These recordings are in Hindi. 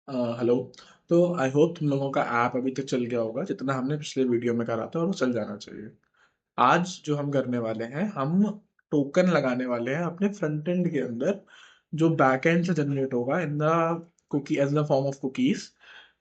हेलो। तो आई होप तुम लोगों का ऐप अभी तक चल गया होगा जितना हमने पिछले वीडियो में करा था, और वो चल जाना चाहिए। आज जो हम करने वाले हैं, हम टोकन लगाने वाले हैं अपने फ्रंट एंड के अंदर, जो बैक एंड से जनरेट होगा in the cookie as the form of cookies,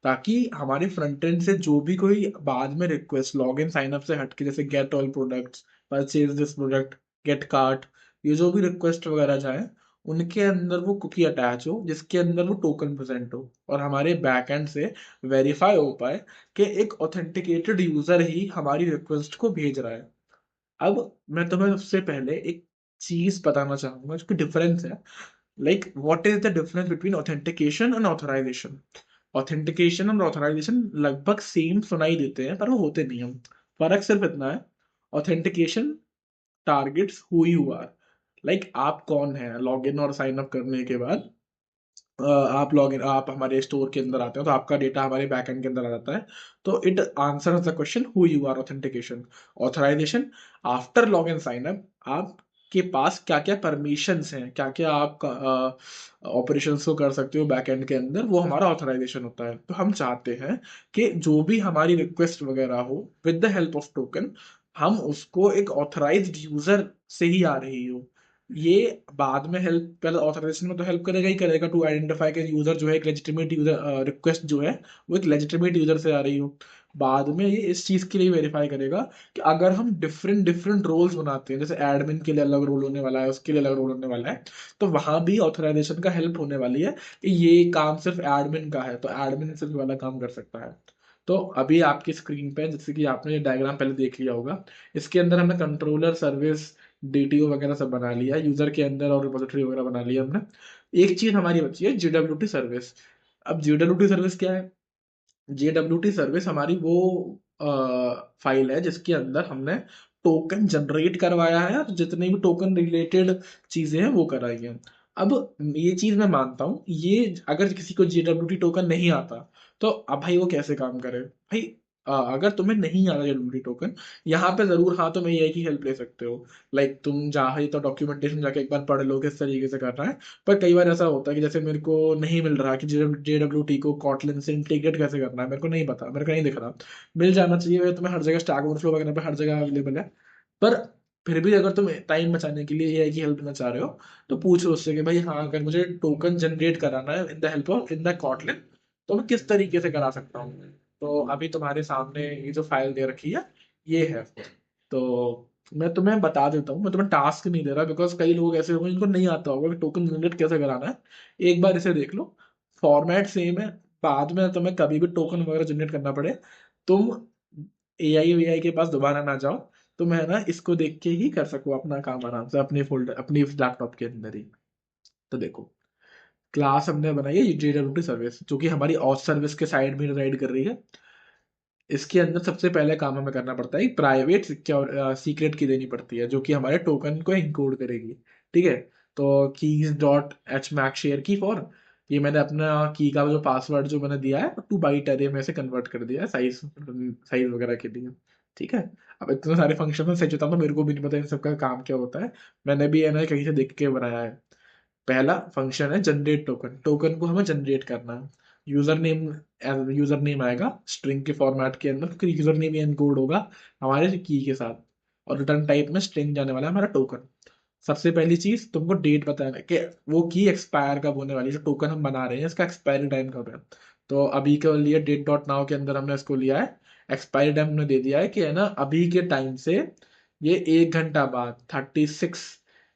ताकि हमारे फ्रंट एंड से जो भी कोई बाद में request log in sign up से हटके, जैसे get all products, purchase this product, get cart, ये जो भी रिक्वेस्ट वगैरह जाए, उनके अंदर वो कुकी अटैच हो जिसके अंदर वो टोकन प्रेजेंट हो, और हमारे बैक एंड से वेरीफाई हो पाए कि एक ऑथेंटिकेटेड यूजर ही हमारी रिक्वेस्ट को भेज रहा है। अब मैं तुम्हें सबसे पहले एक चीज बताना चाहूंगा जो कि डिफरेंस है। Like what is the difference between authentication and authorization. Authentication और ऑथराइजेशन लगभग सेम सुनाई देते हैं, पर वो होते नहीं हम। फर्क सिर्फ इतना है, authentication targets who you are. Like आप कौन है, लॉग इन और साइन अप करने के बाद आप हमारे स्टोर के अंदर आते हो तो आपका डेटा हमारे बैकएंड के अंदर आ जाता है। तो it answers the question who you are. Authentication, authorization, after log in sign up आपके पास क्या क्या परमिशंस हैं, क्या क्या आप ऑपरेशंस को कर सकते हो बैकएंड के अंदर, वो हमारा ऑथराइजेशन होता है। तो हम चाहते हैं कि जो भी हमारी रिक्वेस्ट वगैरह हो with the help of token, हम उसको एक ऑथराइज्ड यूजर से ही आ रही हो। ये बाद में हेल्प, पहले ऑथराइजेशन में तो हेल्प करेगा ही करेगा टू आइडेंटिफाई कि यूजर जो है एक लेजिटिमेट यूजर, रिक्वेस्ट जो है वो एक लेजिटिमेट यूजर से आ रही हो। बाद में ये इस चीज के लिए वेरीफाई करेगा कि अगर हम डिफरेंट डिफरेंट रोल्स बनाते हैं, जैसे एडमिन के लिए अलग रोल होने वाला है, उसके लिए अलग रोल होने वाला है, तो वहां भी ऑथराइजेशन का हेल्प होने वाली है कि ये काम सिर्फ एडमिन का है तो एडमिन सिर्फ वाला काम कर सकता है। तो अभी आपकी स्क्रीन पे, जैसे कि आपने ये डायग्राम पहले देख लिया होगा, इसके अंदर हमने कंट्रोलर, सर्विस, डीटीओ वगैरह सब बना लिया, यूजर के अंदर और रिपोजिटरी वगैरह बना लिया हमने। एक चीज हमारी बची है, जेडब्ल्यूटी सर्विस। अब जेडब्ल्यूटी सर्विस क्या है? जेडब्ल्यूटी सर्विस हमारी वो फाइल है जिसके अंदर हमने टोकन जनरेट करवाया है और जितने भी टोकन रिलेटेड चीजें हैं वो कराई हैं। अब ये चीज मैं मानता हूँ, ये अगर किसी को जेडब्ल्यूटी टोकन नहीं आता तो अब भाई वो कैसे काम करे भाई? अगर तुम्हें नहीं आता जेडब्ल्यूटी टोकन, यहाँ पे जरूर हाँ तुम एआई की हेल्प ले सकते हो। लाइक तुम चाहे तो डॉक्यूमेंटेशन जाके एक बार पढ़ लो किस तरीके से करना है। पर कई बार ऐसा होता है कि जैसे मेरे को नहीं मिल रहा कि जेडब्ल्यूटी को कॉटलिन से इंटीग्रेट कैसे करना है, मेरे को नहीं पता, मेरे को नहीं दिख रहा। मिल जाना चाहिए वह तुम्हें, हर जगह स्टैक ओवरफ्लो वगैरह पे हर जगह अवेलेबल है। पर फिर भी अगर तुम टाइम बचाने के लिए एआई की हेल्प लेना चाह रहे हो, तो पूछ लो उससे कि भाई हाँ, अगर मुझे टोकन जनरेट कराना है in the help of in the Kotlin, तो मैं किस तरीके से करा सकता हूँ। तो अभी तुम्हारे सामने ये जो फाइल दे रखी है, ये है। तो मैं तुम्हें बता देता हूँ, मैं तुम्हें टास्क नहीं दे रहा, बिकॉज कई लोग ऐसे होंगे जिनको नहीं आता होगा कि टोकन जनरेट कैसे कराना है। एक बार इसे देख लो, फॉर्मेट सेम है। बाद में तुम्हें कभी भी टोकन वगैरह जनरेट करना पड़े, तुम एआई वीआई के पास दोबारा ना जाओ। तुम है ना इसको देख के ही कर सको अपना काम आराम से अपने फोल्डर, अपनी लैपटॉप के अंदर ही। तो देखो, क्लास हमने बनाई है जेडब्ल्यूटी सर्विस, जो कि हमारी ऑथ सर्विस के साइड में राइड कर रही है। इसके अंदर सबसे पहले काम हमें करना पड़ता है, प्राइवेट सिक्योर सीक्रेट की देनी पड़ती है जो कि हमारे टोकन को इनकोड करेगी। ठीक है। तो keys dot H max share की फॉर, ये मैंने अपना की का जो पासवर्ड जो मैंने दिया है टू बाइट अरे में से कन्वर्ट कर दिया है, साइज साइज वगैरह के लिए। ठीक है। अब इतने सारे फंक्शन में सच बताऊं तो मेरे को भी नहीं पता इन सबका काम क्या होता है। मैंने भी है ना कहीं से देख के बनाया है। पहला फंक्शन है जनरेट टोकन, टोकन को हमें जनरेट करना है। यूजर नेम, यूजर नेम आएगा स्ट्रिंग के फॉर्मेट के अंदर, क्योंकि यूजर नेम एनकोड होगा हमारे की के साथ। और रिटर्न टाइप में स्ट्रिंग जाने वाला है हमारा टोकन। सबसे पहली चीज तुमको डेट बताना है कि वो की एक्सपायर कब होने वाली है, जो टोकन हम बना रहे हैं इसका एक्सपायरी टाइम कब है। तो अभी के लिए डेट डॉट नाउ के अंदर हमने इसको लिया है, एक्सपायरी टाइम हमने दे दिया है कि है ना अभी के टाइम से ये 1 घंटा बाद 36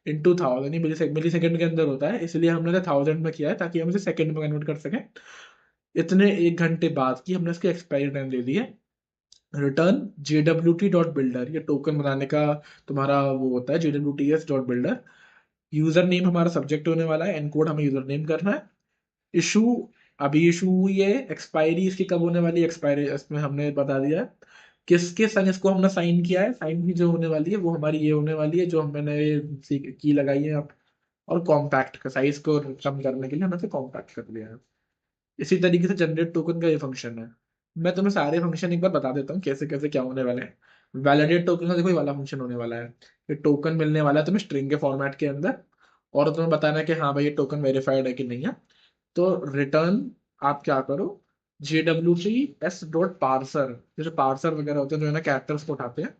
into 1000 मिली सेकंड के अंदर होता है, इसलिए हमने 1000 में किया है ताकि हम इसे सेकंड में कन्वर्ट कर सकें। इतने 1 घंटे बाद की हमने इसकी एक्सपायरी टाइम दे दी है। रिटर्न JWT.builder, ये टोकन बनाने का तुम्हारा वो होता है, JWTs.builder। यूजर नेम हमारा सब्जेक्ट होने वाला है, एनकोड हमें यूजर नेम करना है। इशू, अभी इशू हुई है, एक्सपायरी इसकी कब होने वाली है, एक्सपायरी इसमें हमने बता दिया है। किसके संग इसको हमने साइन किया है, साइन की जो होने वाली है वो हमारी ये होने वाली है जो मैंने की लगाई है। और कॉम्पैक्ट का साइज को कम करने के लिए हमने कॉम्पैक्ट कर दिया है। इसी तरीके से जनरेट टोकन का ये फंक्शन है। मैं तुम्हें सारे फंक्शन एक बार बता देता हूँ कैसे कैसे क्या होने वाले हैं। वैलिडेट टोकन का देखो ये वाला फंक्शन होने वाला है, ये टोकन मिलने वाला है तुम्हें स्ट्रिंग के फॉर्मेट के अंदर, और तुम्हें बताना है कि हाँ भाई ये टोकन वेरीफाइड है कि नहीं है। तो रिटर्न आप क्या करो, JWT s.parser, जैसे पार्सर वगैरह होते हैं जो है ना कैरेक्टर्स को उठाते हैं,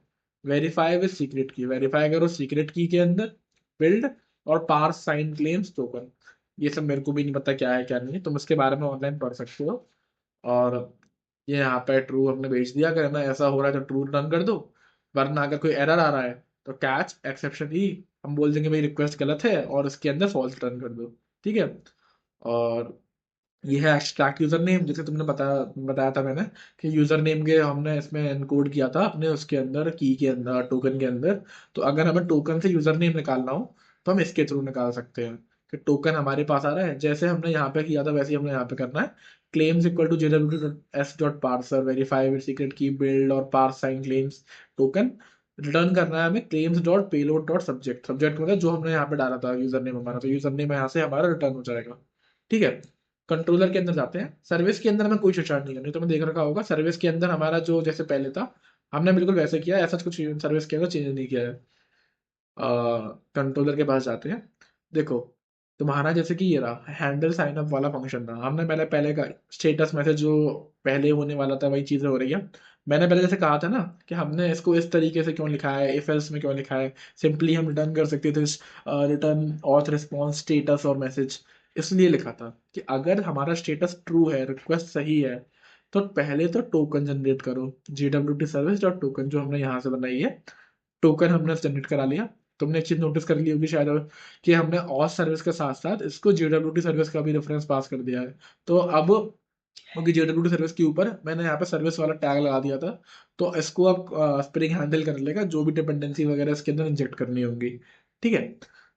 वेरीफाई विद सीक्रेट की, वेरीफाई करो सीक्रेट की के अंदर, बिल्ड और पार्स साइन क्लेम्स टोकन। ये सब मेरे को भी नहीं पता क्या है क्या नहीं है, तुम इसके बारे में ऑनलाइन पढ़ सकते हो। और ये यहाँ पे ट्रू हमने भेज दिया, अगर है ना ऐसा हो रहा है तो ट्रू रन कर दो, वरना अगर कोई एरर आ रहा है तो कैच एक्सेप्शन ई, हम बोल देंगे भाई रिक्वेस्ट गलत है और इसके अंदर फॉल्स रिटर्न कर दो। ठीक है। और ये है एक्सट्रैक्ट यूजर नेम, जैसे तुमने बताया था मैंने कि यूजर नेम के हमने इसमें एनकोड किया था अपने उसके अंदर, की के अंदर, टोकन के अंदर। तो अगर हमें टोकन से यूजर नेम निकालना हो तो हम इसके थ्रू निकाल सकते हैं कि टोकन हमारे पास आ रहा है, जैसे हमने यहाँ पे किया था वैसे ही हमने यहाँ पे करना है। Claims equal to JWT s.parser, verify with secret key, build और parse sign claims token. Return करना है हमें claims dot payload dot subject, subject मतलब जो हमने यहाँ पे डाला था यूजर नेम हमारा, तो यूजर नेम यहाँ से हमारा रिटर्न हो जाएगा। ठीक है। कंट्रोलर के अंदर जाते हैं, सर्विस के अंदर हमें कोई छेड़छाड़ नहीं करनी, तो मैं देख रखा होगा सर्विस के अंदर हमारा जो जैसे पहले था हमने बिल्कुल वैसे किया है, ऐसा कुछ सर्विस के अंदर चेंज नहीं किया है। कंट्रोलर के पास जाते हैं, देखो तुम्हारा जैसे कि ये रहा हैंडल साइन अप वाला फंक्शन था, हमने पहले पहले का स्टेटस मैसेज जो पहले होने वाला था वही चीजें हो रही है। मैंने पहले जैसे कहा था ना कि हमने इसको इस तरीके से क्यों लिखा है, इफ एल्स में क्यों लिखा है, सिंपली हम रिटर्न कर सकते थे रिटर्न ऑथ रिस्पॉन्स स्टेटस और मैसेज। इसलिए लिखा था कि अगर हमारा स्टेटस ट्रू है, रिक्वेस्ट सही है, तो पहले तो टोकन जनरेट करो, JWT सर्विस डॉट टोकन जो हमने यहाँ से बनाई है, टोकन हमने जनरेट करा लिया। तुमने एक चीज नोटिस कर ली होगी शायद कि हमने और सर्विस के साथ साथ इसको JWT सर्विस का भी रेफरेंस पास कर दिया है। तो अब क्योंकि JWT सर्विस के ऊपर मैंने यहाँ पे सर्विस वाला टैग लगा दिया था, तो इसको अब स्प्रिंग हैंडल कर लेगा जो भी डिपेंडेंसी वगैरह इसके अंदर इंजेक्ट करनी होगी। ठीक है।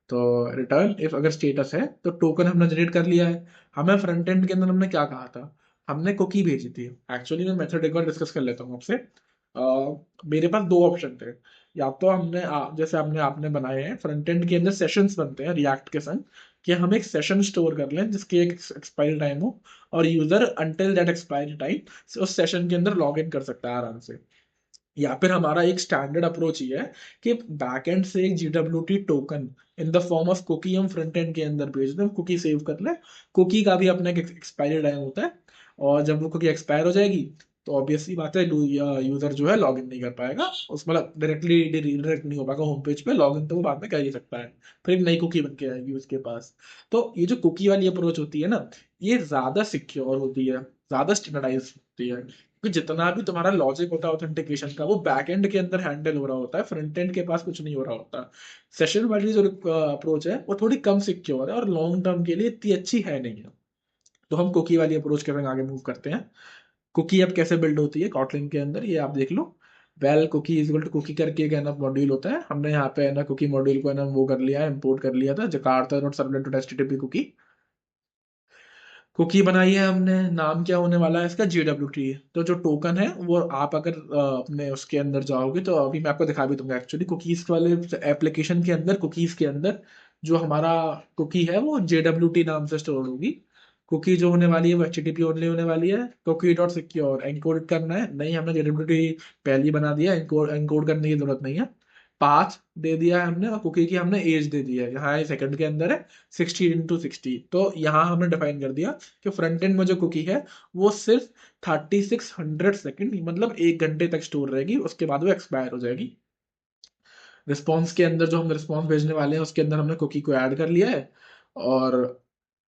तो रिटर्न इफ अगर स्टेटस है तो टोकन हमने जनरेट कर लिया है। हमें फ्रंट एंड के अंदर हमने क्या कहा था, हमने कुकी भेजी थी। एक्चुअली मैं मेथड एक बार डिस्कस कर लेता हूँ आपसे। मेरे पास दो ऑप्शन थे, या तो हमने जैसे हमने आपने बनाए हैं फ्रंट एंड के अंदर सेशंस बनते हैं रिएक्ट के संग, कि हम एक सेशन स्टोर कर लें जिसकी एक एक्सपायरी टाइम हो, और user until that expiry time उस सेशन के अंदर लॉग इन कर सकता है आराम से। या फिर हमारा एक स्टैंडर्ड अप्रोच ही है कि बैकएंड से एक JWT token in the form of cookie हम फ्रंट एंड के अंदर भेज दें, कुकी सेव कर ले। कुकी का भी अपना एक एक्सपायरी टाइम होता है, और जब वो कुकी एक्सपायर हो जाएगी तो ऑब्वियसली बात है यूजर जो है लॉग इन नहीं कर पाएगा, उस मतलब डायरेक्टली रिडायरेक्ट नहीं हो पाएगा होम पेज पे, लॉग इन तो वो बाद में कर ही सकता है, फिर एक नई कुकी बन के आएगी उसके पास। तो ये जो कुकी वाली अप्रोच होती है ना, ये ज्यादा सिक्योर होती है, ज्यादा स्टैंडर्डाइज होती है, कि जितना भी तुम्हारा लॉजिक होता है ऑथेंटिकेशन का वो बैक एंड के अंदर हैंडल हो रहा होता है, फ्रंट एंड के पास कुछ नहीं हो रहा होता। सेशन वाली जो अप्रोच है वो थोड़ी कम सिक्योर है और लॉन्ग टर्म के लिए इतनी अच्छी है नहीं है। तो हम कुकी वाली अप्रोच के संग आगे मूव करते हैं। कुकी अब कैसे बिल्ड होती है कॉटलिन के अंदर, ये आप देख लो। Well cookie is equal to cookie करके एक है ना मॉड्यूल होता है, हमने यहाँ पे है ना कुकी मॉड्यूल को है ना वो कर लिया है, इंपोर्ट कर लिया था, Jakarta dot servlet dot HTTP cookie. Cookie बनाई है हमने, नाम क्या होने वाला है इसका, JWT। तो जो टोकन है वो आप अगर अपने उसके अंदर जाओगे तो अभी मैं आपको दिखा भी दूंगा, एक्चुअली कुकीज वाले एप्लीकेशन के अंदर, कुकीज के अंदर जो हमारा कुकी है वो JWT नाम से स्टोर होगी। कुकी जो होने वाली है वो HTTP ओनली होने वाली है, कुकी डॉट सिक्योर एनकोड करना है, नहीं हमने JWT पहले ही बना दिया, एनकोड एनकोड करने की जरूरत नहीं है। पाथ दे दिया है हमने, और कुकी की हमने एज दे दी है, यहाँ सेकंड के अंदर है 16x60। तो यहाँ हमने डिफाइन कर दिया कि फ्रंट एंड में जो कुकी है वो सिर्फ 3600 सेकेंड मतलब 1 घंटे तक स्टोर रहेगी, उसके बाद वो एक्सपायर हो जाएगी। रिस्पॉन्स के अंदर जो हम रिस्पॉन्स भेजने वाले हैं उसके अंदर हमने कुकी को ऐड कर लिया है, और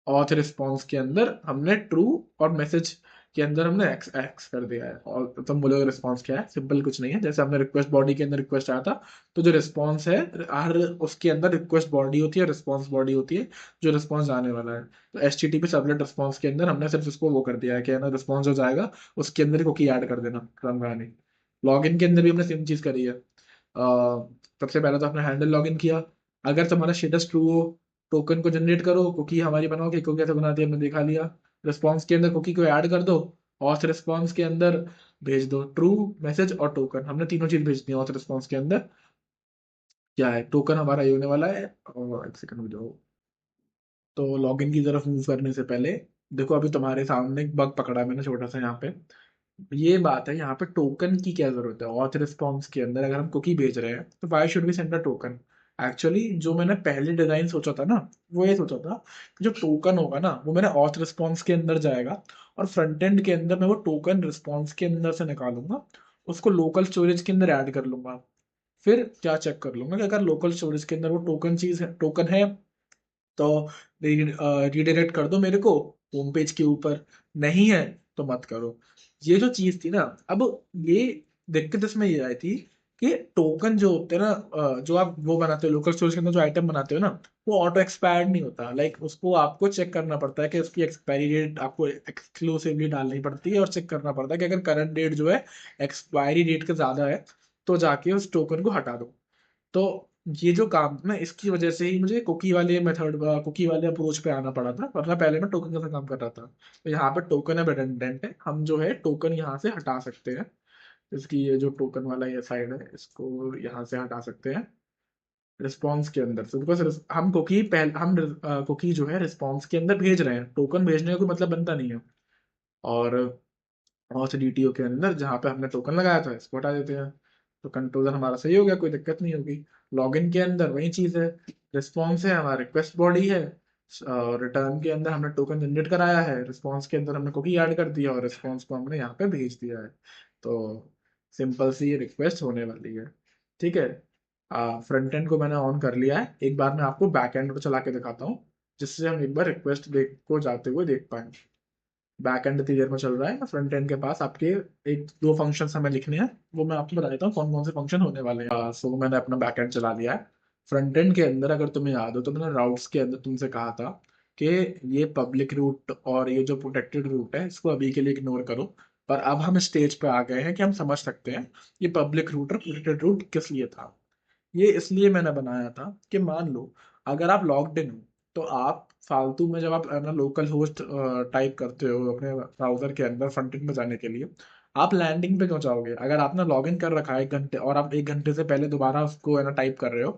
ऑथ रिस्पॉन्स के अंदर हमने ट्रू, और मैसेज के अंदर हमने एक्स एक्स कर दिया है। और तुम बोलोगे रिस्पॉन्स क्या है, सिंपल कुछ नहीं है, जैसे हमने रिक्वेस्ट बॉडी के अंदर रिक्वेस्ट आया था, तो जो रिस्पॉन्स है हर उसके अंदर रिक्वेस्ट बॉडी होती है, रिस्पॉन्स बॉडी होती है, जो रिस्पॉन्स आने वाला है। तो HTTP सर्वलेट रिस्पॉन्स के अंदर हमने सिर्फ उसको वो कर दिया है कि है ना रिस्पॉन्स जो जाएगा उसके अंदर कुकी ऐड कर देना, रन करानी। लॉगिन के अंदर भी हमने सेम चीज करी है। सबसे पहले तो आपने हैंडल लॉगिन किया, अगर तुम्हारा स्टेटस ट्रू हो टोकन को जनरेट करो, कुकी हमारी बनाओ, कि कुकी कैसे बनाती है हमने देखा लिया। रिस्पॉन्स के अंदर कुकी को ऐड कर दो, ऑथ रिस्पॉन्स के अंदर भेज दो ट्रू, मैसेज और टोकन, हमने तीनों चीज भेज दी ऑथ रिस्पॉन्स के अंदर। क्या है टोकन हमारा ये होने वाला है, और एक सेकंड में जाओ। तो लॉगिन की तरफ मूव करने से पहले देखो, अभी तुम्हारे सामने एक बग पकड़ा है मैंने छोटा सा यहाँ पे। ये बात है यहाँ पे टोकन की क्या जरूरत है, ऑथ रिस्पॉन्स के अंदर अगर हम कुकी भेज रहे हैं तो why should we send a token. Actually जो मैंने पहले डिजाइन सोचा था ना, वो ये सोचा था कि जो टोकन होगा ना वो मेरे ऑथ रिस्पॉन्स के अंदर जाएगा, और फ्रंट एंड के अंदर मैं वो टोकन रिस्पॉन्स के अंदर से निकालूंगा, उसको लोकल स्टोरेज के अंदर ऐड कर लूंगा। फिर क्या चेक कर लूंगा कि अगर लोकल स्टोरेज के अंदर वो टोकन है तो रीडायरेक्ट कर दो मेरे को होम पेज के ऊपर, नहीं है तो मत करो। ये जो चीज थी ना, अब ये दिक्कत इसमें ये आई थी कि टोकन जो होते हैं ना, जो आप वो बनाते हो लोकल स्टोरेज के अंदर, जो आइटम बनाते हो ना, वो ऑटो एक्सपायर्ड नहीं होता। लाइक उसको आपको चेक करना पड़ता है कि उसकी एक्सपायरी डेट आपको एक्सक्लूसिवली डालनी पड़ती है, और चेक करना पड़ता है कि अगर करंट डेट जो है एक्सपायरी डेट के ज्यादा है तो जाके उस टोकन को हटा दो। तो ये जो काम था ना, इसकी वजह से ही मुझे कुकी वाले अप्रोच पे आना पड़ा था, वरना पहले मैं टोकन का काम कर रहा था। तो यहाँ पे टोकन है रिडंडेंट है, हम जो है टोकन यहाँ से हटा सकते हैं। इसकी ये जो टोकन वाला ये साइड है, इसको यहाँ से हटा सकते हैं रिस्पॉन्स के अंदर से, बिकॉज हम कुकी जो है रिस्पॉन्स के अंदर भेज रहे हैं, टोकन भेजने का कोई मतलब बनता नहीं है। और ऑथ डीटीओ के अंदर जहाँ पे हमने टोकन लगाया था इसको हटा देते हैं, तो कंट्रोलर हमारा सही हो गया, कोई दिक्कत नहीं होगी। लॉगिन के अंदर वही चीज है, रिस्पॉन्स है हमारा रिक्वेस्ट बॉडी है, रिटर्न के अंदर हमने टोकन जनरेट कराया है, रिस्पॉन्स के अंदर हमने कुकी ऐड कर दिया और रिस्पॉन्स को हमने यहाँ पे भेज दिया है। तो सिंपल सी ये रिक्वेस्ट होने वाली है। ठीक है, फ्रंट एंड को मैंने ऑन कर लिया है, एक बार मैं आपको बैक एंड को चला के दिखाता हूँ, जिससे हम एक बार रिक्वेस्ट देख को जाते हुए देख पाए। बैक एंड इतनी देर में चल रहा है, फ्रंट एंड के पास आपके एक दो फंक्शन हमें लिखने हैं, वो मैं आपको बता देता हूँ कौन कौन से फंक्शन होने वाले हैं। सो मैंने अपना बैक एंड चला लिया है। फ्रंट एंड के अंदर अगर तुम्हें याद हो तो मैंने राउट्स के अंदर तुमसे कहा था कि ये पब्लिक रूट और ये जो प्रोटेक्टेड रूट है इसको अभी के लिए इग्नोर करो। पर अब हम स्टेज पे आ गए हैं कि हम समझ सकते हैं ये पब्लिक रूट और प्रोटेक्टेड रूट किस लिए था। ये इसलिए मैंने बनाया था कि मान लो अगर आप लॉग्ड इन हो, तो आप फालतू में जब आप अपना लोकल होस्ट टाइप करते हो अपने ब्राउजर के अंदर फ्रंट एंड में जाने के लिए, आप लैंडिंग पे क्यों जाओगे? अगर आपने लॉग इन कर रखा है 1 घंटे और आप 1 घंटे से पहले दोबारा उसको है ना टाइप कर रहे हो,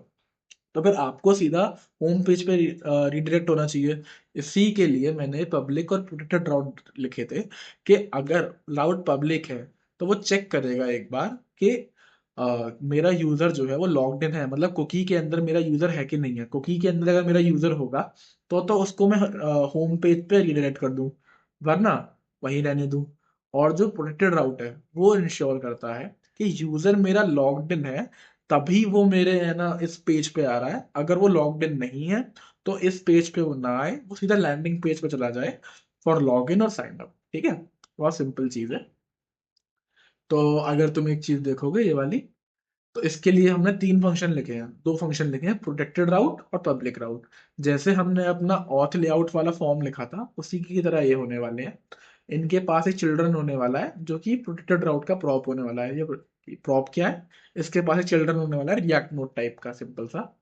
तो फिर आपको सीधा होम पेज पे रिडायरेक्ट होना चाहिए। इसी के लिए मैंने पब्लिक और प्रोटेक्टेड राउट लिखे थे कि अगर राउट पब्लिक है तो वो चेक करेगा एक बार कि मेरा यूजर जो है वो लॉग्ड इन है, मतलब कुकी के अंदर मेरा यूजर है कि नहीं है। कुकी के अंदर अगर मेरा यूजर होगा तो उसको मैं होम पेज पे रिडायरेक्ट कर दूं, वरना वहीं रहने दूं। और जो प्रोटेक्टेड राउट है वो इंश्योर करता है कि यूजर मेरा लॉग्ड इन है, तभी वो मेरे है ना इस पेज पे आ रहा है। अगर वो लॉग्ड इन नहीं है तो इस पेज पे वो ना आए, वो सीधा लैंडिंग पेज पे चला जाए फॉर लॉग इन और साइन अप। ठीक है, बहुत सिंपल चीज है। तो अगर तुम एक चीज देखोगे ये वाली, तो इसके लिए हमने 3 फंक्शन लिखे हैं, 2 फंक्शन लिखे हैं, प्रोटेक्टेड राउट और पब्लिक राउट। जैसे हमने अपना ऑथ लेआउट वाला फॉर्म लिखा था उसी की तरह ये होने वाले हैं। इनके पास एक चिल्ड्रन होने वाला है जो कि प्रोटेक्टेड राउट का प्रॉप होने वाला है। ये प्रॉप क्या है? इसके पास एक चिल्ड्रन होने वाला है रिएक्ट नोड टाइप का, सिंपल सा।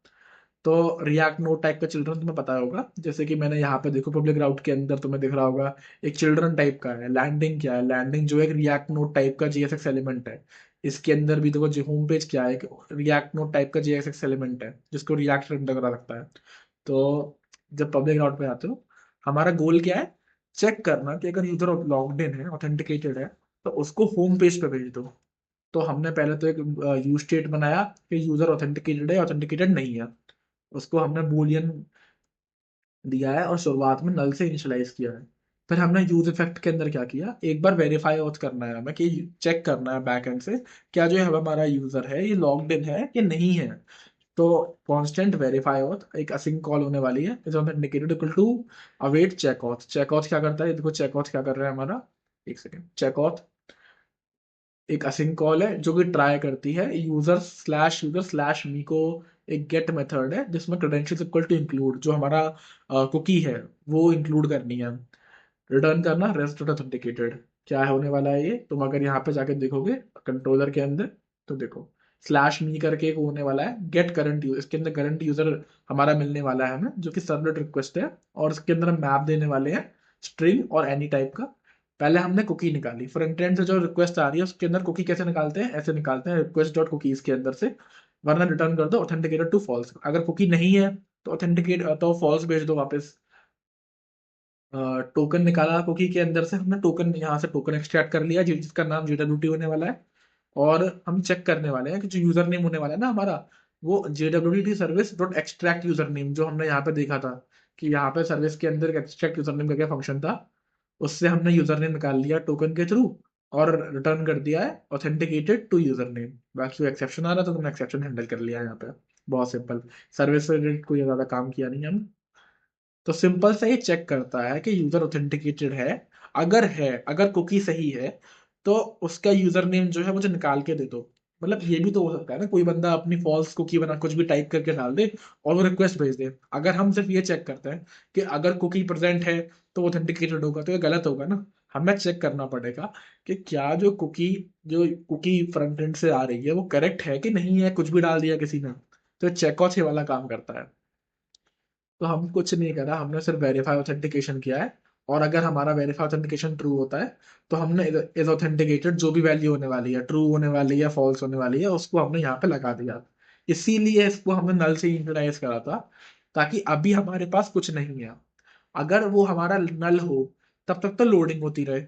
तो रिएक्ट नोड टाइप का चिल्ड्रन तुम्हें पता होगा, जैसे कि मैंने यहाँ पे देखो पब्लिक राउट के अंदर तुम्हें दिख रहा होगा एक चिल्ड्रन टाइप का है। लैंडिंग क्या है? लैंडिंग जो है एक रिएक्ट नोड टाइप का जीएसएक्स एलिमेंट है। इसके अंदर भी देखो जो होम पेज क्या है, रिएक्ट नोड टाइप का जीएसएक्स एलिमेंट है जिसको रिएक्ट रेंडर करा सकता है। तो जब पब्लिक राउट पे आते हो, हमारा गोल क्या है? चेक करना कि अगर यूजर लॉग्ड इन है, ऑथेंटिकेटेड है, तो उसको होम पेज पे भेज दो। तो हमने पहले तो एक यूज स्टेट बनाया कि यूजर ऑथेंटिकेटेड है, ऑथेंटिकेटेड नहीं है, उसको हमने बूलियन दिया है और शुरुआत में नल से इनिशियलाइज किया है। फिर हमने यूज इफेक्ट के अंदर क्या किया, एक बार वेरीफाई ऑथ करना है हमें कि चेक करना है बैक एंड से क्या जो है हमारा यूजर है ये लॉग्ड इन है कि नहीं है। तो कांस्टेंट वेरीफाई ऑथ एक असिंक कॉल होने वाली है, is authenticated equal to await check auth. Check auth क्या करता है? देखो चेक ऑथ क्या कर रहा है हमारा, एक सेकेंड। चेक ऑथ एक असिंक कॉल है जो कि ट्राई करती है यूजर स्लैश मी को, एक गेट मेथड है जिसमें क्रेडेंशियल्स इक्वल टू इंक्लूड, जो हमारा कुकी है वो इंक्लूड करनी है। रिटर्न करना रेस्ट ऑथेंटिकेटेड। क्या होने वाला है ये? तुम अगर यहाँ पे जाके देखोगे कंट्रोलर के अंदर, तो देखो स्लैश मी करके एक होने वाला है गेट करंट यूजर, इसके अंदर करंट यूजर हमारा मिलने वाला है हमें, जो कि सर्वलेट रिक्वेस्ट है। और इसके अंदर हम मैप देने वाले हैं स्ट्रिंग और एनी टाइप का। पहले हमने कुकी निकाली, फ्रंट एंड से जो रिक्वेस्ट आ रही है उसके अंदर कुकी कैसे निकालते हैं? ऐसे निकालते हैं रिक्वेस्ट डॉट कुकीज के अंदर से, वरना रिटर्न कर दो ऑथेंटिकेटेड टू फॉल्स। अगर कुकी नहीं है तो ऑथेंटिकेट तो फॉल्स भेज दो वापस। टोकन निकाला कुकी के अंदर से हमने, टोकन यहाँ से टोकन एक्सट्रैक्ट कर लिया जिसका नाम JWT होने वाला है। और हम चेक करने वाले हैं कि जो यूजर नेम होने वाला है ना हमारा, वो JWT service dot extract user name जो हमने यहाँ पे देखा था, कि यहाँ पे सर्विस के अंदर एक्सट्रैक्ट यूजर नेम का क्या फंक्शन था, उससे हमने यूजर नेम निकाल लिया टोकन के थ्रू, और रिटर्न कर दिया है ऑथेंटिकेटेड टू यूजर नेम। बाकी वो एक्सेप्शन आ रहा था, तुमने एक्सेप्शन हैंडल कर लिया है यहाँ पे। बहुत सिंपल। सर्विस से रिलेटेड कोई ज्यादा काम किया नहीं हम। तो सिंपल से ये चेक करता है कि यूजर ऑथेंटिकेटेड है। अगर कुकी सही है, तो उसका यूजर नेम जो है मुझे निकाल के दे दो। मतलब ये भी तो हो सकता है ना, कोई बंदा अपनी फॉल्स कुकी बना कुछ भी टाइप करके डाल दे और वो रिक्वेस्ट भेज दे। अगर हम सिर्फ ये चेक करते हैं कि अगर कुकी प्रेजेंट है तो ऑथेंटिकेटेड होगा, तो ये गलत होगा ना। हमें चेक करना पड़ेगा कि क्या जो कुकी फ्रंट एंड से आ रही है वो करेक्ट है कि नहीं है, कुछ भी डाल दिया किसी ने। तो चेक ऑथ वाला काम करता है। तो हम कुछ नहीं करा, हमने सिर्फ वेरीफाई ऑथेंटिकेशन किया है। और अगर हमारा वेरीफाई ऑथेंटिकेशन ट्रू होता है, तो हमने इज ऑथेंटिकेटेड जो भी वैल्यू होने वाली है, ट्रू होने वाली है, फॉल्स होने वाली है, उसको हमने यहाँ पे लगा दिया। इसीलिए इसको हमने नल से इनिशियलाइज करा था, ताकि अभी हमारे पास कुछ नहीं है। अगर वो हमारा नल हो, तब तक तो लोडिंग होती रहे।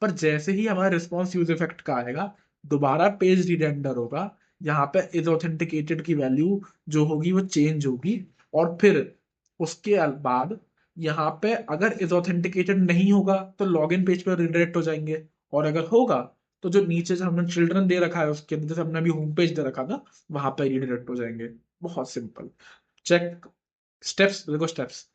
पर जैसे ही हमारा रिस्पॉन्स यूज इफेक्ट का आएगा, दोबारा पेज रीरेंडर होगा। यहाँ पे इज ऑथेंटिकेटेड की वैल्यू जो होगी वो चेंज होगी। और फिर उसके बाद यहाँ पे अगर इज ऑथेंटिकेटेड नहीं होगा तो लॉगिन पेज पे रिडायरेक्ट हो जाएंगे। और अगर होगा तो जो नीचे जो हमने चिल्ड्रन दे रखा है उसके अंदर, जैसे हमने अभी होम पेज दे रखा था, वहां पे रिडायरेक्ट हो जाएंगे। बहुत सिंपल। चेक। स्टेप्स देखो, स्टेप्स।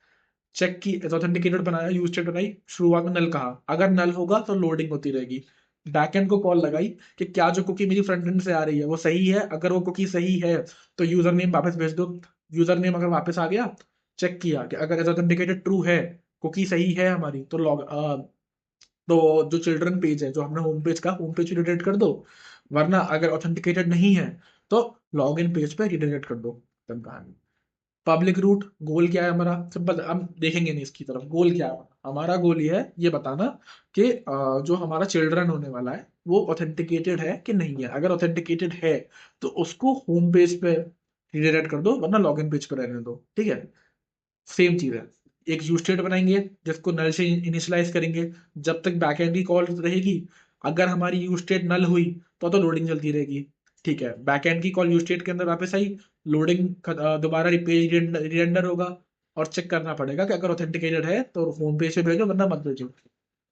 चेक की ऑथेंटिकेटेड बनाया, यूज स्टेट बनाई, शुरुआत में नल कहा, अगर नल होगा तो लोडिंग होती रहेगी। बैकएंड को कॉल लगाई कि क्या जो कुकी मेरी फ्रंट एंड से आ रही है वो सही है। अगर वो कुकी सही है तो यूजर नेम वापस भेज दो। यूजर नेम अगर वापस आ गया, चेक किया कि अगर ऑथेंटिकेटेड ट्रू है, कुकी सही है हमारी, तो तो जो चिल्ड्रन पेज है जो हमने होम पेज का, होम पेज रिडायरेक्ट कर दो। वरना अगर ऑथेंटिकेटेड नहीं है तो लॉग इन पेज पे रिडायरेक्ट कर दो। खत्म कहानी। पब्लिक रूट गोल क्या है हमारा, सिंपल, हम देखेंगे नहीं इसकी तरफ। गोल क्या है हमारा? गोल ये है, ये बताना कि जो हमारा चिल्ड्रन होने वाला है वो ऑथेंटिकेटेड है कि नहीं है। अगर ऑथेंटिकेटेड है तो उसको होम पेज पे रिडायरेक्ट कर दो, वरना लॉगिन पेज पे रहने दो। ठीक है। सेम चीज है। एक यूज स्टेट बनाएंगे जिसको नल से इनिशियलाइज करेंगे, जब तक बैकएंड की कॉल रहेगी। अगर हमारी यूज स्टेट नल हुई तो लोडिंग चलती रहेगी। ठीक है। बैकएंड की कॉल यूज स्टेट के अंदर वापस आई, लोडिंग दोबारा पेज रिरेंडर होगा। और चेक करना पड़ेगा कि अगर ऑथेंटिकेटेड है तो होम पेज पे भेजो, वरना मत भेजो।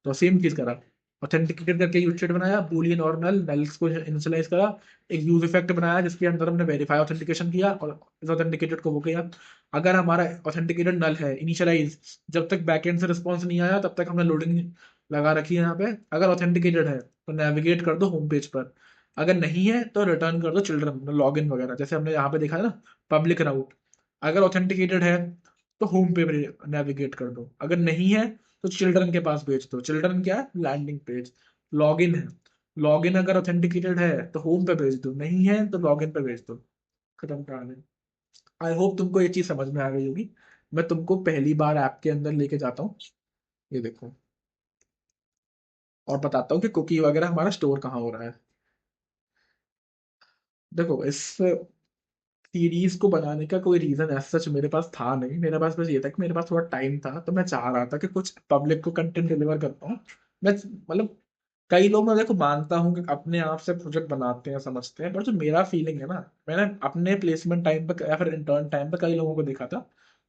तो सेम चीज करा। ऑथेंटिकेटेड करके यूज स्टेट बनाया, बूलियन और नल, नल्स को इनिशियलाइज करा। एक यूज इफेक्ट बनाया जिसके अंदर हमने वेरीफाई ऑथेंटिकेशन किया और ऑथेंटिकेटेड को वो किया। अगर हमारा ऑथेंटिकेटेड नल है इनिशियलाइज, जब तक बैकएंड से रिस्पॉन्स नहीं आया तब तक हमने लोडिंग लगा रखी है यहाँ पे। अगर ऑथेंटिकेटेड है तो नेविगेट कर दो होम पेज पर। अगर नहीं है तो रिटर्न कर दो चिल्ड्रन लॉग इन वगैरह, जैसे हमने यहाँ पे देखा है ना, पब्लिक राउट। अगर ऑथेंटिकेटेड है तो होम पे नेविगेट कर दो। अगर नहीं है तो चिल्ड्रन के पास भेज दो। चिल्ड्रन क्या है? Landing page. लॉगिन है, लॉगिन अगर ऑथेंटिकेटेड है तो होम पे भेज दो, नहीं है तो लॉगिन पे भेज दो। खत्म कहानी। आई होप तुमको ये चीज समझ में आ गई होगी। मैं तुमको पहली बार ऐप के अंदर लेके जाता हूँ। ये देखो, और बताता हूँ कि कुकी वगैरह हमारा स्टोर कहाँ हो रहा है। देखो, इस सीरीज को बनाने का कोई रीजन ऐसा सच मेरे पास था नहीं। मेरे पास बस ये था कि मेरे पास थोड़ा टाइम था, तो मैं चाह रहा था कि कुछ पब्लिक को कंटेंट डिलीवर करता हूँ। मैं मतलब, कई लोग मैं देखो मानता हूँ कि अपने आप से प्रोजेक्ट बनाते हैं, समझते हैं, पर जो मेरा फीलिंग है ना, मैंने अपने प्लेसमेंट टाइम पे या फिर इंटर्न टाइम पे कई लोगों को देखा था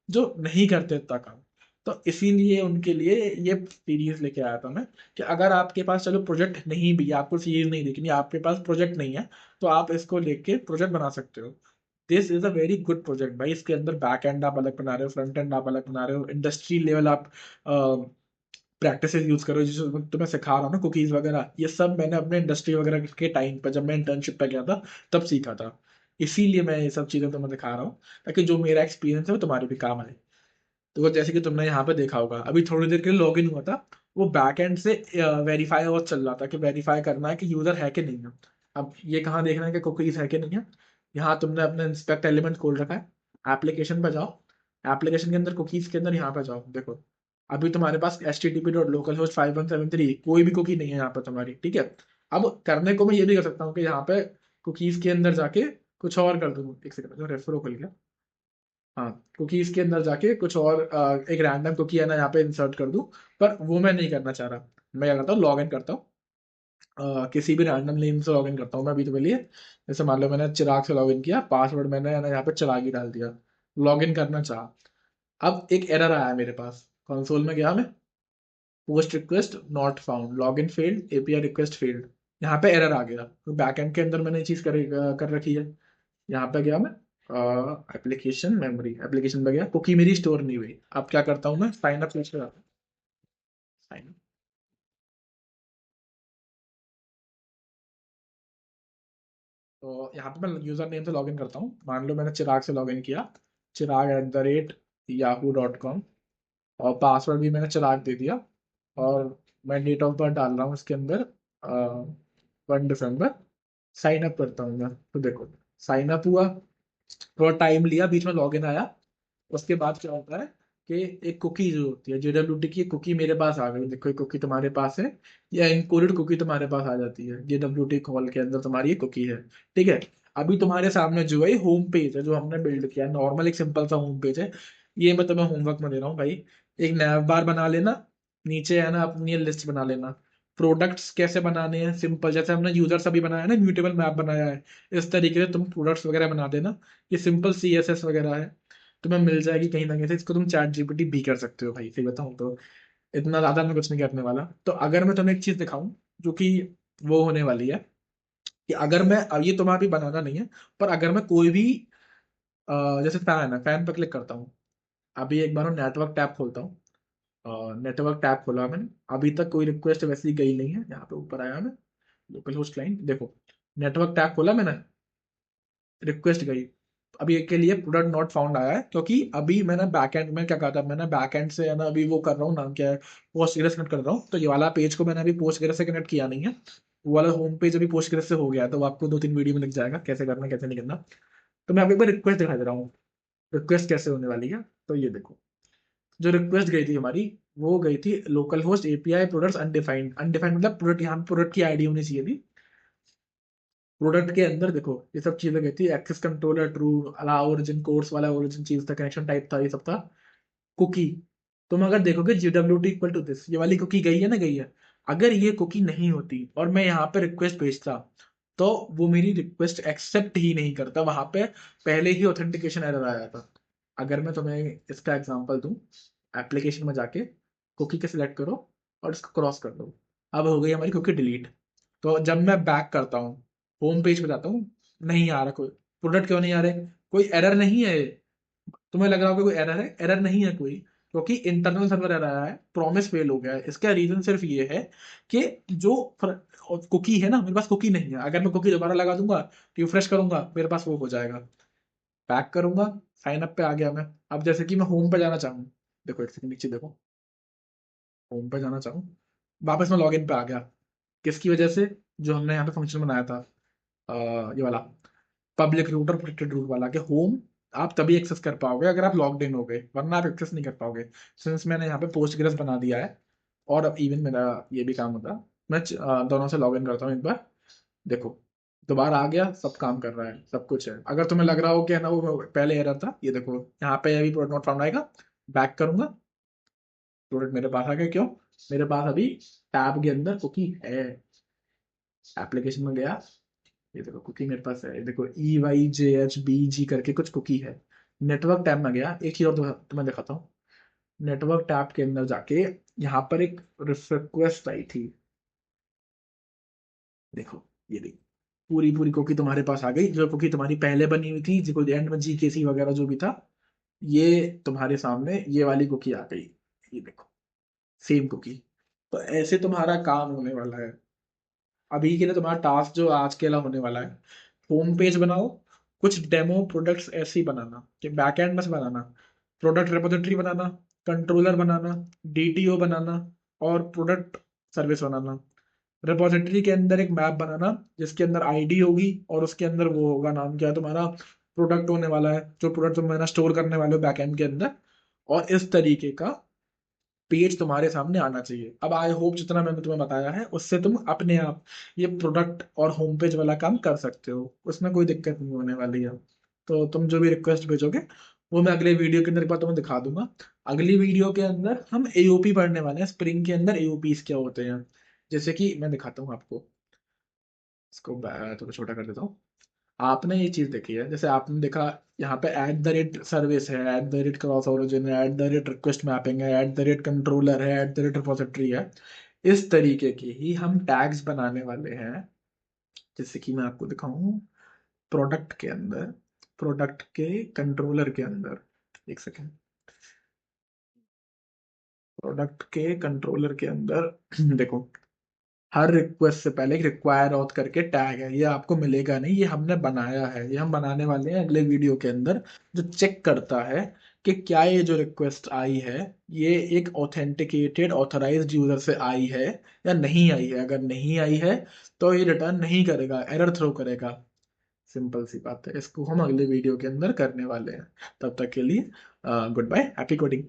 जो नहीं करते इतना काम। तो इसीलिए उनके लिए ये सीरीज लेके आया था मैं, कि अगर आपके पास चलो प्रोजेक्ट नहीं भी, आपको सीरीज नहीं देखनी, आपके पास प्रोजेक्ट नहीं है, तो आप इसको लेके प्रोजेक्ट बना सकते हो। This is a very good project भाई। इसके अंदर बैक एंड आप अलग बना रहे हो, फ्रंट एंड आप अलग बना रहे हो, इंडस्ट्री लेवल आप प्रैक्टिस यूज करो। जिस तुम्हें सिखा रहा हूँ ना कुकीज वगैरह, ये सब मैंने अपने इंडस्ट्री वगैरह के टाइम पर जब मैं इंटर्नशिप पे गया था तब सीखा था। इसीलिए मैं ये सब चीजें तुम्हें दिखा रहा हूँ, ताकि जो मेरा एक्सपीरियंस है वो तुम्हारे भी काम आए। तो वो जैसे कि तुमने यहाँ पे देखा होगा, अभी थोड़ी देर के लिए लॉग इन हुआ था, वो बैक एंड से वेरीफाई और चल रहा था कि वेरीफाई करना है कि यूजर है कि नहीं है। अब ये कहाँ देखना है कि कुकीज है कि नहीं है? यहाँ तुमने अपने इंस्पेक्ट एलिमेंट खोल रखा है, एप्लीकेशन पे जाओ। एप्लीकेशन के अंदर कुकीज के अंदर यहाँ पे जाओ, देखो। अभी तुम्हारे पास http.localhost 5173 कोई भी कुकी नहीं है यहाँ पे तुम्हारी। ठीक है। अब करने को मैं ये भी कर सकता हूँ कि यहाँ पे कुकीज के अंदर जाके कुछ और कर दूँ। एक सेकंड, रेफरो खुल गया। हाँ, कुकीज के अंदर जाके कुछ और एक रैंडम कुकी है ना यहाँ पे इंसर्ट कर दूं। पर वो मैं नहीं करना चाह रहा। मैं क्या करता हूँ, लॉग इन करता हूँ। किसी भी रैंडम नेम से लॉगिन करता हूँ मैं अभी तो लिए। जैसे मान लो मैंने चिराग से लॉगिन किया, पासवर्ड मैंने है ना यहाँ पे चिराग ही डाल दिया, लॉगिन करना चाहा। अब एक एरर आया मेरे पास, कंसोल में गया मैं, post request not found, login failed, API request failed, यहाँ पे एरर आ गया। तो बैकएंड के अंदर मैंने ये चीज कर रखी है। यहाँ पे गया मैं, एप्लीकेशन मेमोरी, एप्लीकेशन पे गया, कुकी मेरी स्टोर नहीं हुई। अब क्या करता हूँ मैं, साइन अप पेज पे जाता हूँ। साइन तो यहाँ पे मैं यूजर नेम से लॉगिन करता हूँ। मान लो मैंने चिराग से लॉगिन किया, चिराग@yahoo.com, और पासवर्ड भी मैंने चिराग दे दिया, और मैं डेट ऑफ बर्थ डाल रहा हूँ इसके अंदर, 1 दिसंबर। साइन अप करता हूँ मैं, तो देखो साइन अप हुआ, थोड़ा टाइम लिया, बीच में लॉगिन आया। उसके बाद क्या होता है कि एक कुकी जो होती है JWT की, कुकी मेरे पास आ गई। देखो, एक कुकी तुम्हारे पास है, या इनकोडेड कुकी तुम्हारे पास आ जाती है JWT कॉल के अंदर, तुम्हारी ये कुकी है। ठीक है, अभी तुम्हारे सामने जो है होम पेज है, जो हमने बिल्ड किया, नॉर्मल एक सिंपल सा होम पेज है। ये मैं तुम्हें होमवर्क में दे रहा हूँ भाई। एक नैव बार बना लेना, नीचे है ना अपनी लिस्ट बना लेना। प्रोडक्ट्स कैसे बनाने हैं, सिंपल, जैसे हमने यूजर्स अभी बनाया ना, म्यूटेबल मैप बनाया है, इस तरीके से तुम प्रोडक्ट्स वगैरह बना देना। ये सिंपल CSS वगैरह है, तुम्हें मिल जाएगी कहीं ना कहीं से। इसको तुम ChatGPT भी कर सकते हो भाई, सही बताऊं तो। इतना ज्यादा मैं कुछ नहीं करने वाला। तो अगर मैं तुम्हें एक चीज दिखाऊं, जो कि वो होने वाली है, कि अगर मैं, अब ये तुम्हें अभी बनाना नहीं है, पर अगर मैं कोई भी जैसे फैन है, फैन पर क्लिक करता हूँ, अभी एक बार नेटवर्क टैब खोलता हूँ, नेटवर्क टैब खोला मैंने, अभी तक कोई रिक्वेस्ट वैसी गई नहीं है। यहाँ पे ऊपर आया मैं, लोकल होस्ट क्लाइंट, देखो नेटवर्क टैब खोला मैंने, रिक्वेस्ट गई। अभी एक के लिए प्रोडक्ट नॉट फाउंड आया है, क्योंकि अभी मैंने बैकएंड में क्या कहा था, मैंने बैकएंड से है ना अभी वो कर रहा हूँ, नाम क्या है, पोस्टग्रेस कनेक्ट कर रहा हूँ। तो ये वाला पेज को मैंने अभी पोस्टग्रेस से कनेक्ट किया नहीं है, वो वाला होम पेज अभी पोस्टग्रेस से हो गया है। तो वो आपको 2-3 वीडियो में दिख जाएगा कैसे करना कैसे नहीं करना। तो मैं आपको एक बार रिक्वेस्ट दिखा दे रहा हूँ, रिक्वेस्ट कैसे होने वाली है। तो ये देखो, जो रिक्वेस्ट गई थी हमारी, वो गई थी local host API products undefined. Undefined मतलब प्रोडक्ट, यहाँ प्रोडक्ट की आईडी होनी चाहिए थी। प्रोडक्ट के अंदर देखो ये सब चीजें गई थी, access controller true, allow origin, CORS वाला ओरिजिन चीज था, कनेक्शन टाइप था, ये सब था। कुकी, तुम अगर देखोगे JWT इक्वल टू दिस, ये वाली कुकी गई है ना, गई है। अगर ये कुकी नहीं होती और मैं यहाँ पे रिक्वेस्ट भेजता, तो वो मेरी रिक्वेस्ट एक्सेप्ट ही नहीं करता, वहां पे पहले ही ऑथेंटिकेशन एरर आया था। अगर मैं तुम्हें इसका एग्जांपल दूं, एप्लीकेशन में जाके कुकी के सिलेक्ट करो और इसको क्रॉस कर दो, अब हो गई हमारी कुकी डिलीट। तो जब मैं बैक करता हूँ, होम पेज पे जाता हूँ, नहीं आ रहा कोई प्रोडक्ट, क्यों नहीं आ रहे, कोई एरर नहीं है। तुम्हें लग रहा होगा कोई एरर है, एरर नहीं है कोई, क्योंकि इंटरनल सर्वर एरर आया है, प्रॉमिस फेल हो गया है। इसका रीजन सिर्फ ये है कि जो कुकी है ना, मेरे पास कुकी नहीं है। अगर मैं कुकी दोबारा लगा दूंगा, रिफ्रेश करूंगा, मेरे पास वो हो जाएगा। बैक करूंगा, साइन अप पे आ गया मैं। अब जैसे कि मैं होम पे जाना चाहूँ, देखो एक सेकंड नीचे देखो, होम पे जाना चाहूँ, वापस मैं लॉगिन पे आ गया। किसकी वजह से, जो हमने यहाँ पे फंक्शन बनाया था, ये वाला पब्लिक रूट और प्रोटेक्टेड रूट वाला, के होम आप तभी एक्सेस कर पाओगे अगर आप लॉग्ड इन हो गए, वरना आप एक्सेस नहीं कर पाओगे। सिंस मैंने यहाँ पे पोस्टग्रेस बना दिया है, और अब इवन मेरा ये भी काम होता, मैं दोनों से लॉग इन करता हूँ एक बार, देखो दोबारा आ गया, सब काम कर रहा है, सब कुछ है। अगर तुम्हें लग रहा हो कि है ना वो पहले एरर था, ये देखो यहाँ पे अभी प्रोडक्ट नॉट फाउंड आएगा, बैक करूंगा, प्रोडक्ट मेरे पास आ गया। क्यों, मेरे पास अभी टैब के अंदर कुकी है। एप्लीकेशन में गया, ये देखो कुकी मेरे पास है, ये देखो EYJHBG करके कुछ कुकी है। नेटवर्क टैब में गया, एक चीज और तुम्हें दिखाता हूँ। नेटवर्क टैब के अंदर जाके यहाँ पर एक रिक्वेस्ट आई थी, देखो ये देखो, पूरी पूरी कुकी तुम्हारे पास आ गई। जो कुकी तुम्हारी पहले बनी हुई थी, जो एंड में GKC वगैरह जो भी था, ये तुम्हारे सामने ये वाली कुकी आ गई। ये देखो, सेम कुकी। तो ऐसे तुम्हारा काम होने वाला है। अभी के लिए तुम्हारा टास्क जो आज के लिए होने वाला है, होम पेज बनाओ, कुछ डेमो प्रोडक्ट्स ऐसे ही बनाना कि बैकएंड में से बनाना, प्रोडक्ट रेपोजिटरी बनाना, कंट्रोलर बनाना, DTO बनाना, और प्रोडक्ट सर्विस बनाना। रेपोजिटरी के अंदर एक मैप बनाना, जिसके अंदर आईडी होगी, और उसके अंदर वो होगा, नाम क्या है तुम्हारा, प्रोडक्ट होने वाला है, जो प्रोडक्ट तुम मैंने स्टोर करने वाले हो बैकएंड के अंदर। और इस तरीके का पेज तुम्हारे सामने आना चाहिए। अब आई होप जितना मैंने तुम्हें बताया है, उससे तुम अपने आप ये प्रोडक्ट और होम पेज वाला काम कर सकते हो, उसमें कोई दिक्कत नहीं होने वाली है। तो तुम जो भी रिक्वेस्ट भेजोगे, वो मैं अगले वीडियो के अंदर एक बार तुम्हें दिखा दूंगा। अगली वीडियो के अंदर हम AOP पढ़ने वाले हैं, स्प्रिंग के अंदर AOPs क्या होते हैं। जैसे कि मैं दिखाता हूँ आपको, इसको थोड़ा छोटा कर देता हूँ। आपने ये चीज देखी है, जैसे आपने देखा यहाँ पे @ सर्विस है, @ क्रॉस ओरिजिन है, @रिक्वेस्ट मैपिंग है, @कंट्रोलर है, @रिपोजिटरी है। इस तरीके की ही हम टैग्स बनाने वाले हैं। जैसे कि मैं आपको दिखाऊं, प्रोडक्ट के अंदर, प्रोडक्ट के कंट्रोलर के अंदर, एक सेकेंड, प्रोडक्ट के कंट्रोलर के अंदर देखो, हर रिक्वेस्ट से पहले एक रिक्वायर ऑथ करके टैग है, ये आपको मिलेगा नहीं, ये हमने बनाया है, ये हम बनाने वाले हैं अगले वीडियो के अंदर, जो चेक करता है कि क्या ये जो रिक्वेस्ट आई है ये एक ऑथेंटिकेटेड ऑथराइज्ड यूजर से आई है या नहीं आई है। अगर नहीं आई है तो ये रिटर्न नहीं करेगा, एरर थ्रो करेगा। सिंपल सी बात है, इसको हम अगले वीडियो के अंदर करने वाले हैं। तब तक के लिए गुड बाय, हैप्पी कोडिंग।